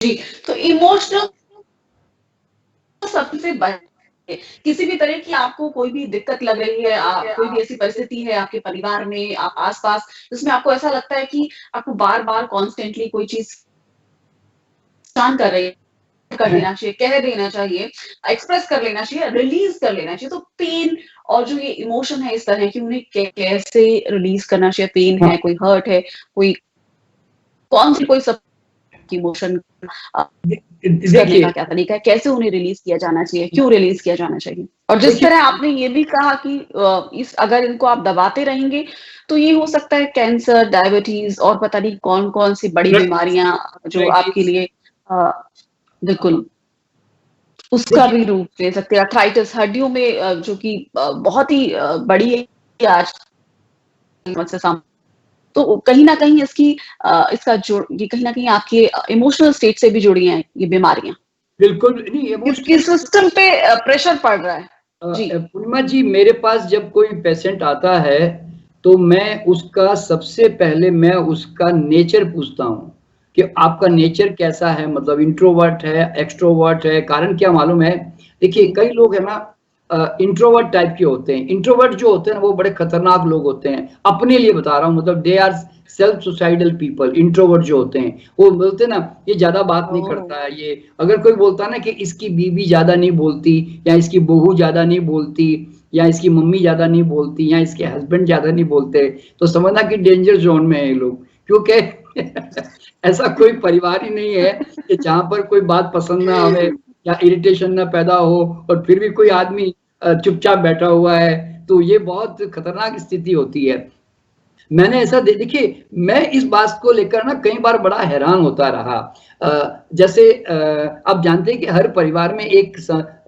जी, तो इमोशनल सबसे किसी भी तरह की आपको कोई भी दिक्कत लग रही है, कोई भी ऐसी परिस्थिति है आपके परिवार में, आस-पास, जिसमें आपको ऐसा लगता है कि आपको बार-बार कॉन्स्टेंटली कोई चीज़ नुकसान कर रही है, कर देना चाहिए, कह देना चाहिए, एक्सप्रेस कर लेना चाहिए, रिलीज़ कर लेना चाहिए। तो पेन और जो ये इमोशन है इस तरह की, उन्हें कैसे रिलीज़ करना चाहिए? पेन हाँ। है, कोई हर्ट है, कोई कौन-सी कोई सब इमोशन अ, करने देखिए का क्या तरीका है? कैसे उन्हें रिलीज़ किया जाना चाहिए? क्यों रिलीज़ किया जाना चाहिए? और जिस देखिए तरह आपने ये भी कहा कि इस अगर इनको आप दबाते रहेंगे, तो ये हो सकता है कैंसर, डायबिटीज़ और पता नहीं कौन-कौन सी बड़ी बीमारियाँ जो आपके लिए अ, बिल्कुल, उसका देखिए भी रूप ले सकते हैं। आर्थराइटिस हड्डियों में जो कि बहुत ही बड़ी है आज समस्या तो कहीं न कहीं इसका जो ये कहीं न कहीं आपके इमोशनल स्टेट से भी जुड़ी हैं ये बीमारियाँ। बिल्कुल नहीं क्योंकि इमोशनल सिस्टम पे प्रेशर पड़ रहा है। जी। पूर्णिमा जी मेरे पास जब कोई पेशेंट आता है तो मैं उसका सबसे पहले मैं उसका नेचर पूछता हूँ कि आपका नेचर कैसा है, मतलब इंट्रोवर्ट है, एक्सट्रोवर्ट है। कारण क्या मालूम है, देखिए कई लोग है ना इंट्रोवर्ट टाइप के होते हैं। इंट्रोवर्ट जो होते हैं ना वो बड़े खतरनाक लोग होते हैं, अपने लिए बता रहा हूँ, मतलब they are self suicidal people. Introvert जो होते हैं वो बोलते हैं ना ये ज्यादा बात नहीं ओह! करता है। ये अगर कोई बोलता है ना कि इसकी बीवी ज्यादा नहीं बोलती या इसकी बहू ज्यादा नहीं बोलती या इसकी मम्मी ज्यादा नहीं बोलती या इसके हस्बैंड ज्यादा नहीं बोलते, तो समझना कि डेंजर जोन में है ये लोग। क्योंकि ऐसा कोई परिवार ही नहीं है कि जहां पर कोई बात पसंद ना आवे या इरिटेशन ना पैदा हो और फिर भी कोई आदमी चुपचाप बैठा हुआ है, तो ये बहुत खतरनाक स्थिति होती है। मैंने ऐसा देखिए मैं इस बात को लेकर ना कई बार बड़ा हैरान होता रहा। जैसे आप जानते हैं कि हर परिवार में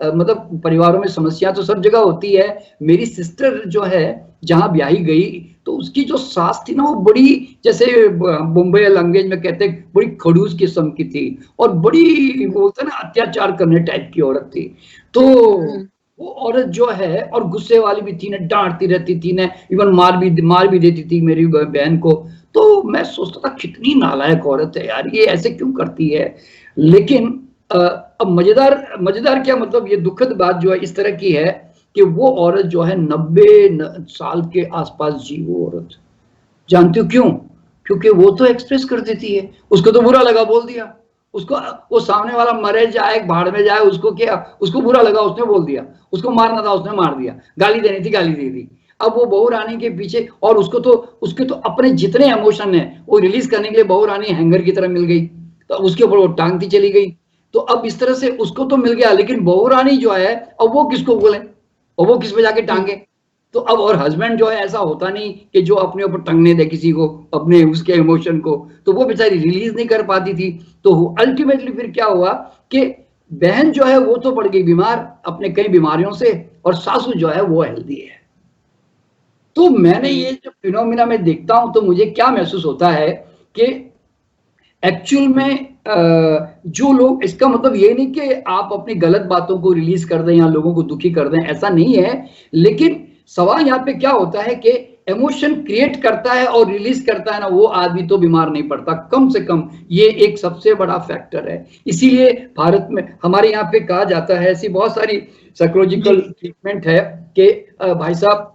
मतलब परिवारों में समस्या तो सब जगह होती है। मेरी सिस्टर जो है जहाँ ब्याही गई तो उसकी जो सास थी ना वो बड़ी, जैसे बम्बई लैंग्वेज में कहते हैं, बड़ी खड़ूस किस्म की थी और बड़ी बोलते हैं ना अत्याचार करने टाइप की औरत थी। तो वो औरत जो है और गुस्से वाली भी थी ना, डांटती रहती थी ना, इवन मार भी देती थी मेरी बहन को। तो मैं सोचता था कितनी नालायक औरत है यार, ये ऐसे क्यों करती है। लेकिन अब मजेदार मजेदार क्या, मतलब ये दुखद बात जो है इस तरह की है कि वो औरत जो है 90 साल के आसपास जी वो औरत। जानती हो क्यों? क्योंकि वो तो एक्सप्रेस कर देती है। उसको तो बुरा लगा बोल दिया। उसको वो सामने वाला मरे जाए भाड़ में जाए, उसको क्या, उसको बुरा लगा उसने बोल दिया। उसको मारना था उसने मार दिया, गाली देनी थी गाली दे दी। अब वो बहू रानी के पीछे, और उसके तो अपने जितने इमोशन है वो रिलीज करने के लिए बहू रानी हैंगर की तरह मिल गई, तो उसके ऊपर वो टांगती चली गई। तो अब इस तरह से उसको तो मिल गया, लेकिन बहू रानी जो है अब वो किसको बोले और वो किस पे जाके टांगे। तो अब और हस्बैंड जो है ऐसा होता नहीं कि जो अपने ऊपर टंगने दे किसी को अपने उसके इमोशन को, तो वो बेचारी रिलीज नहीं कर पाती थी। तो अल्टीमेटली फिर क्या हुआ कि बहन जो है वो तो पड़ गई बीमार अपने कई बीमारियों से, और सासू जो है वो हेल्दी है। तो मैंने ये जो फिनोमिना में देखता हूं तो मुझे क्या महसूस होता है कि एक्चुअल में जो लोग, इसका मतलब ये नहीं कि आप अपनी गलत बातों को रिलीज कर दें या लोगों को दुखी कर दें, ऐसा नहीं है। लेकिन सवाल यहाँ पे क्या होता है कि इमोशन क्रिएट करता है और रिलीज करता है ना, वो आदमी तो बीमार नहीं पड़ता कम से कम। ये एक सबसे बड़ा फैक्टर है। इसीलिए भारत में हमारे यहाँ पे कहा जाता है, ऐसी बहुत सारी साइकोलॉजिकल ट्रीटमेंट है कि भाई साहब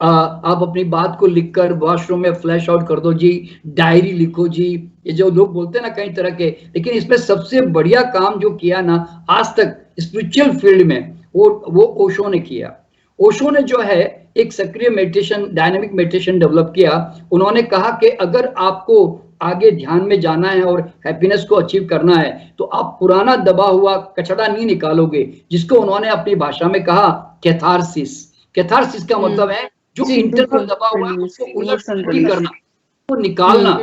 आप अपनी बात को लिखकर वॉशरूम में फ्लैश आउट कर दो जी, डायरी लिखो जी। ये जो लोग बोलते हैं ना कई तरह के, लेकिन इसमें सबसे बढ़िया काम जो किया ना आज तक स्पिरिचुअल फील्ड में, वो ओशो ने किया। ओशो ने जो है एक सक्रिय मेडिटेशन, डायनामिक मेडिटेशन डेवलप किया। उन्होंने कहा कि अगर आपको आगे ध्यान में जाना है और हैप्पीनेस को अचीव करना है तो आप पुराना दबा हुआ कचड़ा नहीं निकालोगे, जिसको उन्होंने अपनी भाषा में कहा कैथारसिस। कैथारसिस का मतलब है जो जी, इंटरनल बिल्कुल, दबा हुआ है रिलीज़, उसको उलट इमोशनल उल्टी रिलीज़। करना, वो निकालना।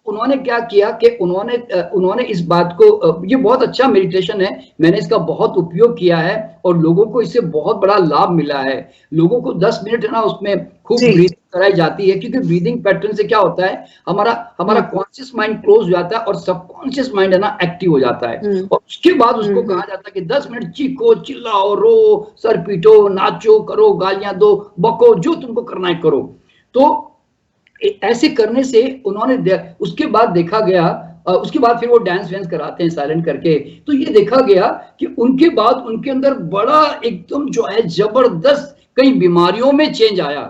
उन्होंने क्या किया कि उन्होंने इस बात को, ये बहुत अच्छा मेडिटेशन है, मैंने इसका बहुत उपयोग किया है और लोगों को इससे बहुत बड़ा लाभ मिला है। लोगों को 10 मिनट है ना उसमें खूब जी। ब्रीदिंग कराई जाती है, क्योंकि ब्रीदिंग पैटर्न से क्या होता है, हमारा हमारा हुँ, कॉन्शियस माइंड क्लोज हो जाता है और सबकॉन्शियस माइंड है ना एक्टिव हो जाता है। हुँ, और उसके बाद उसको हुँ, कहा जाता है कि 10 मिनट चीखो, चिल्लाओ, रो, सर पीटो, नाचो, करो, गालियां दो, बको, जो तुमको करना है करो। तो ऐसे करने से उसके बाद देखा गया उसके बाद फिर वो डांस वांस कराते हैं साइलेंट करके। तो ये देखा गया कि उनके बाद उनके अंदर बड़ा एकदम जो है जबरदस्त कई बीमारियों में चेंज आया।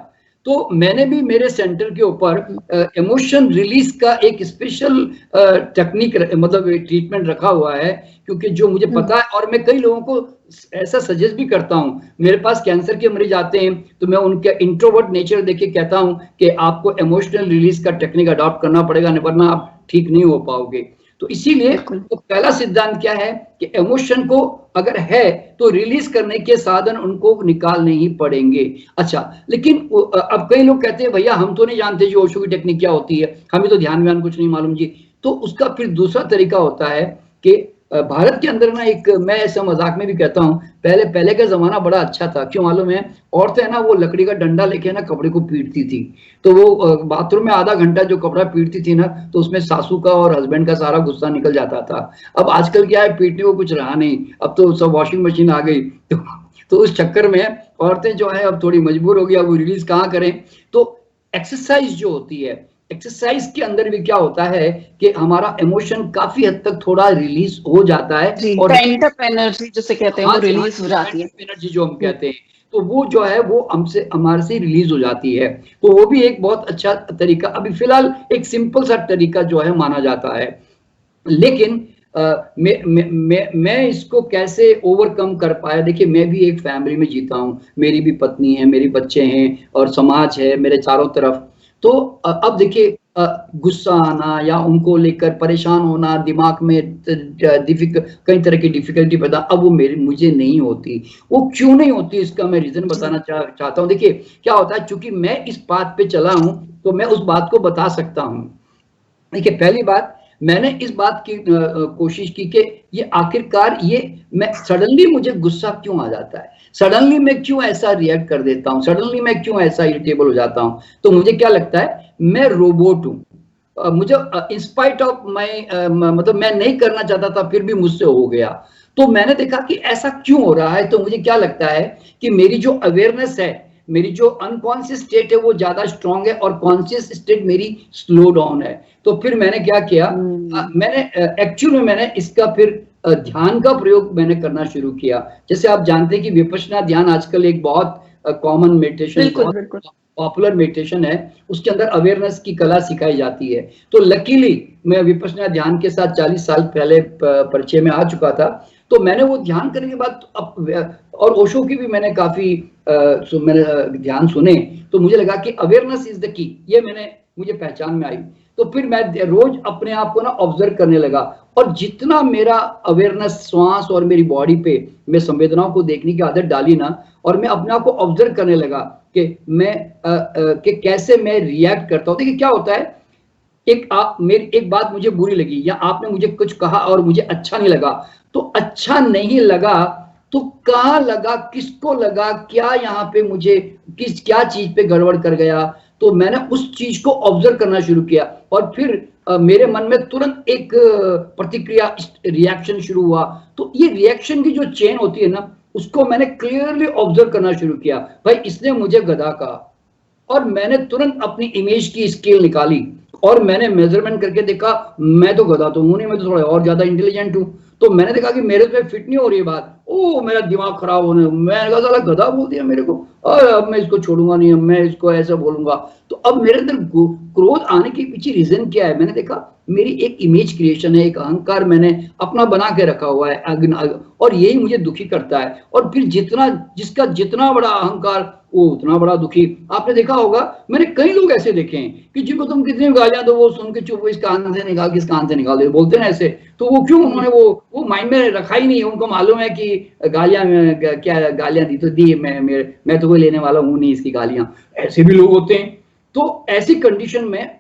तो मैंने भी मेरे सेंटर के ऊपर इमोशन रिलीज का एक स्पेशल टेक्निक मतलब ट्रीटमेंट रखा हुआ है, क्योंकि जो मुझे पता है और मैं कई लोगों को ऐसा सजेस्ट भी करता हूं। मेरे पास कैंसर के मरीज आते हैं तो मैं उनके इंट्रोवर्ट नेचर देख के कहता हूं कि आपको इमोशनल रिलीज का टेक्निक अडॉप्ट करना पड़ेगा, वरना आप ठीक नहीं हो पाओगे। तो इसीलिए तो पहला सिद्धांत क्या है कि इमोशन को अगर है तो रिलीज करने के साधन उनको निकालने ही पड़ेंगे। अच्छा, लेकिन अब कई लोग कहते हैं भैया हम तो नहीं जानते जी ओशो की टेक्निक क्या होती है, हमें तो ध्यान व्यान कुछ नहीं मालूम जी। तो उसका फिर दूसरा तरीका होता है कि भारत के अंदर ना एक, मैं ऐसा मजाक में भी कहता हूँ, पहले का जमाना बड़ा अच्छा था। क्यों मालूम है? औरतें है ना वो लकड़ी का डंडा लेके ना कपड़े को पीटती थी। तो वो बाथरूम में आधा घंटा जो कपड़ा पीटती थी ना, तो उसमें सासू का और हस्बैंड का सारा गुस्सा निकल जाता था। अब आजकल क्या है, पीटने को कुछ रहा नहीं, अब तो सब वॉशिंग मशीन आ गई। तो उस चक्कर में औरतें जो है अब थोड़ी मजबूर हो गई, अब वो रिलीज कहाँ करें। तो एक्सरसाइज जो होती है, एक्सरसाइज के अंदर भी क्या होता है कि हमारा इमोशन काफी हद तक थोड़ा रिलीज हो जाता है जी, और पेंट अप एनर्जी जिसे कहते हैं वो हाँ रिलीज हो जाती है। एनर्जी जो हम कहते हैं, तो वो जो है वो हमसे हमारे से रिलीज हो जाती है। तो वो भी एक बहुत अच्छा तरीका अभी फिलहाल एक सिंपल सा तरीका जो है माना जाता है। लेकिन मैं इसको कैसे ओवरकम कर पाया? देखिए, मैं भी एक फैमिली में जीता हूँ, मेरी भी पत्नी है, मेरे बच्चे हैं और समाज है मेरे चारों तरफ। तो अब देखिए, गुस्सा आना या उनको लेकर परेशान होना, दिमाग में कई तरह की डिफिकल्टी पैदा, अब वो मुझे नहीं होती। वो क्यों नहीं होती इसका मैं रीजन बताना चाहता हूँ। देखिए क्या होता है, चूंकि मैं इस बात पे चला हूं तो मैं उस बात को बता सकता हूं। देखिए, पहली बात, मैंने इस बात की कोशिश की कि ये आखिरकार ये मैं सडनली मुझे गुस्सा क्यों आ जाता है, सडनली मैं क्यों ऐसा रिएक्ट कर देता हूँ, सडनली मैं क्यों ऐसा इरिटेबल हो जाता हूँ। तो मुझे क्या लगता है, मैं रोबोट हूँ। मुझे इंस्पाइट ऑफ माई मतलब मैं नहीं करना चाहता था फिर भी मुझसे हो गया। तो मैंने देखा कि ऐसा क्यों हो रहा है। तो मुझे क्या लगता है कि मेरी जो अवेयरनेस है, मेरी जो अनकॉन्शियस स्टेट है वो ज्यादा स्ट्रांग है और कॉन्शियस स्टेट मेरी स्लो डाउन है। तो फिर मैंने क्या किया, मैंने एक्चुअली मैंने इसका फिर ध्यान का प्रयोग मैंने करना शुरू किया। जैसे आप जानते हैं कि विपश्यना ध्यान आजकल एक बहुत कॉमन मेडिटेशन, बहुत पॉपुलर मेडिटेशन है। उसके अंदर अवेयरनेस की कला सिखाई जाती है। तो लकीली मैं विपश्यना ध्यान के साथ 40 साल पहले परिचय में आ चुका था। तो मैंने वो ध्यान करने के बाद और ओशो की भी मैंने काफी मैंने ध्यान सुने। तो मुझे लगा कि अवेयरनेस इज द की, ये मुझे पहचान में आई। तो फिर मैं रोज अपने आप को ना ऑब्जर्व करने लगा, और जितना मेरा अवेयरनेस श्वास और मेरी बॉडी पे मैं संवेदनाओं को देखने की आदत डाली ना, और मैं अपने आप को ऑब्जर्व करने लगा कि मैं कि कैसे मैं रिएक्ट करता हूँ। देखिए क्या होता है, मेरी एक बात मुझे बुरी लगी या आपने मुझे कुछ कहा और मुझे अच्छा नहीं लगा, तो अच्छा नहीं लगा तो कहाँ लगा, किसको लगा, क्या यहाँ पे मुझे क्या चीज पे गड़बड़ कर गया। तो मैंने उस चीज को ऑब्जर्व करना शुरू किया, और फिर मेरे मन में तुरंत एक प्रतिक्रिया, रिएक्शन शुरू हुआ। तो ये रिएक्शन की जो चेन होती है ना, उसको मैंने क्लियरली ऑब्जर्व करना शुरू किया। भाई इसने मुझे गधा कहा, और मैंने तुरंत अपनी इमेज की स्केल निकाली और मैंने मेजरमेंट करके देखा, मैं तो गधा तो हूं नहीं, मैं तो थोड़ा और ज्यादा इंटेलिजेंट हूं। तो मैंने देखा कि मेरे पे फिट नहीं हो रही है बात। ओ मेरा दिमाग खराब होने, मैंने कहा साला गधा बोल दिया मेरे को, और अब मैं इसको छोड़ूंगा नहीं, मैं इसको ऐसा बोलूंगा। तो अब मेरे अंदर क्रोध आने के पीछे रीजन क्या है? मैंने देखा मेरी एक इमेज क्रिएशन है, एक अहंकार मैंने अपना बना के रखा हुआ है, और यही मुझे दुखी करता है। और फिर जिसका जितना बड़ा अहंकार वो उतना बड़ा दुखी। आपने देखा होगा, मैंने कई लोग ऐसे देखे हैं कि जिनको तुम कितनी गालियां दो वो सुन के चुप, इस कान से निकाल किस कान से निकाल दे, बोलते ना ऐसे। तो वो क्यों, उन्होंने वो माइंड में रखा ही नहीं है। उनको मालूम है कि गालियां क्या गालियां दी तो दी, मैं तो कोई लेने वाला हूं नहीं इसकी गालियां। ऐसे भी लोग होते हैं। तो ऐसी कंडीशन में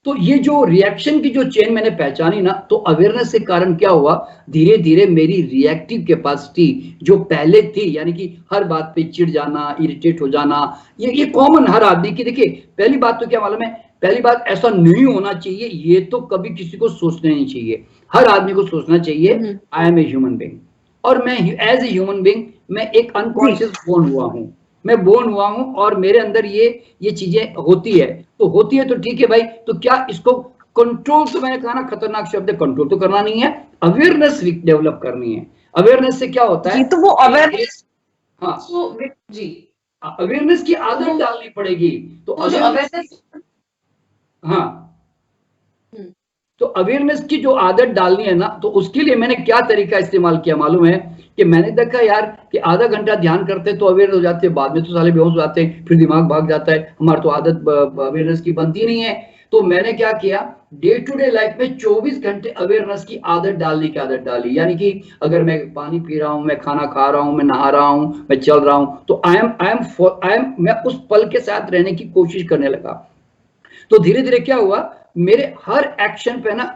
तो ये जो रिएक्शन की जो चेन मैंने पहचानी ना, तो अवेयरनेस के कारण क्या हुआ, धीरे धीरे मेरी रिएक्टिव कैपेसिटी जो पहले थी, यानी कि हर बात पे चिढ़ जाना, इरिटेट हो जाना, ये कॉमन हर आदमी की। देखिए पहली बात तो क्या मालूम है, पहली बात ऐसा नहीं होना चाहिए, ये तो कभी किसी को सोचना नहीं चाहिए। हर आदमी को सोचना चाहिए I am a human being, और मैं एज ए ह्यूमन बीइंग मैं एक अनकॉन्शियस बोर्न हुआ हूँ, मैं बोर्न हुआ हूं और मेरे अंदर ये चीजें होती है। तो होती है तो ठीक है भाई, तो क्या इसको कंट्रोल तो मैंने कहा ना, खतरनाक शब्द है, कंट्रोल तो करना नहीं है, अवेयरनेस डेवलप करनी है। अवेयरनेस से क्या होता है जी, तो वो अवेयरनेस, हाँ, जी, अवेयरनेस की आदत डालनी पड़ेगी। तो जो अवेयरनेस, हाँ, तो अवेयरनेस की जो आदत डालनी है ना, तो उसके लिए मैंने क्या तरीका इस्तेमाल किया मालूम है? कि मैंने देखा यार कि आधा घंटा ध्यान करते तो अवेयर हो जाते हैं, बाद में तो साले बेहोश हो जाते हैं, फिर दिमाग भाग जाता है, हमारी तो आदत अवेयरनेस की बनती नहीं है। तो मैंने क्या किया, डे टू डे लाइफ में 24 घंटे अवेयरनेस की आदत डालने की आदत डाली। यानी कि अगर मैं पानी पी रहा हूँ, मैं खाना खा रहा हूँ, मैं नहा रहा हूँ, मैं चल रहा हूँ, तो मैं उस पल के साथ रहने की कोशिश करने लगा। तो धीरे धीरे क्या हुआ, मेरे हर एक्शन पे ना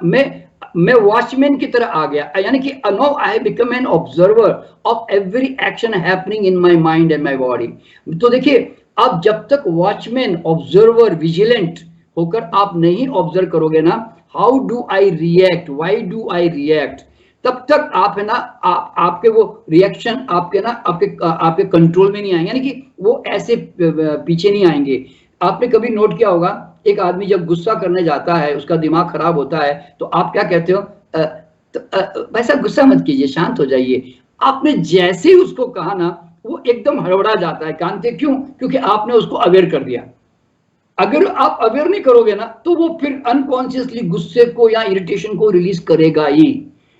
मैं वॉचमैन की तरह आ गया। यानी कि now I become an observer of every action happening in my mind and my body. तो देखिए, आप जब तक वॉचमैन, ऑब्जर्वर, विजिलेंट होकर आप नहीं ऑब्जर्व करोगे ना, how do I react, why do I react, तब तक आप है ना, आपके वो रिएक्शन आपके ना आपके कंट्रोल में नहीं आएंगे, यानी कि वो ऐसे पीछे नहीं आएंगे। आपने कभी नोट किया होगा, एक आदमी जब गुस्सा करने जाता है, उसका दिमाग खराब होता है, तो आप क्या कहते हो, वैसा गुस्सा मत कीजिए, शांत हो जाइए। आपने जैसे ही उसको कहा ना, वो एकदम हड़बड़ा जाता है। कांते क्यों? क्योंकि आपने उसको अवेयर कर दिया। अगर आप अवेयर नहीं करोगे ना, तो वो फिर अनकॉन्शियसली गुस्से को या इरिटेशन को रिलीज करेगा ही,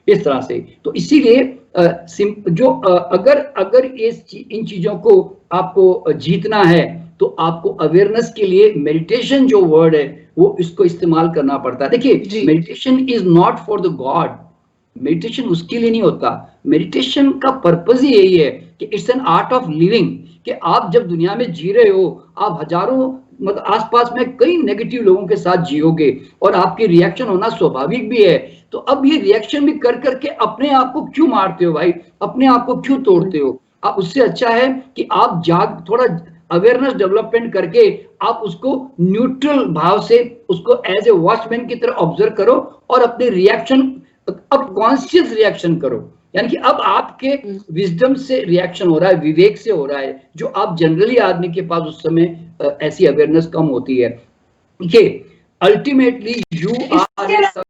इस तरह से। तो इसीलिए अगर अगर इन चीजों को आपको जीतना है, तो आपको अवेयरनेस के लिए मेडिटेशन जो वर्ड है, वो इसको इस्तेमाल करना पड़ता है। देखिए, meditation is not for the God, meditation उसके लिए नहीं होता। मेडिटेशन का पर्पज ही यही है कि it's an art of living, कि आप जब दुनिया में जी रहे हो, आप हजारों मतलब आसपास में कई नेगेटिव लोगों के साथ जियोगे, और आपकी रिएक्शन होना स्वाभाविक भी है। तो अब ये रिएक्शन भी कर करके अपने आप को क्यों मारते हो भाई, अपने आप को क्यों तोड़ते हो? आप उससे अच्छा है कि आप थोड़ा अवेयरनेस डेवलपमेंट करके आप उसको न्यूट्रल भाव से उसको एज ए वॉचमैन की तरह ऑब्जर्व करो, और अपने रिएक्शन अब कॉन्शियस रिएक्शन करो। यानी कि अब आपके विजडम से रिएक्शन हो रहा है, विवेक से हो रहा है, जो आप जनरली आदमी के पास उस समय ऐसी अवेयरनेस कम होती है। देखिए, अल्टीमेटली यू आर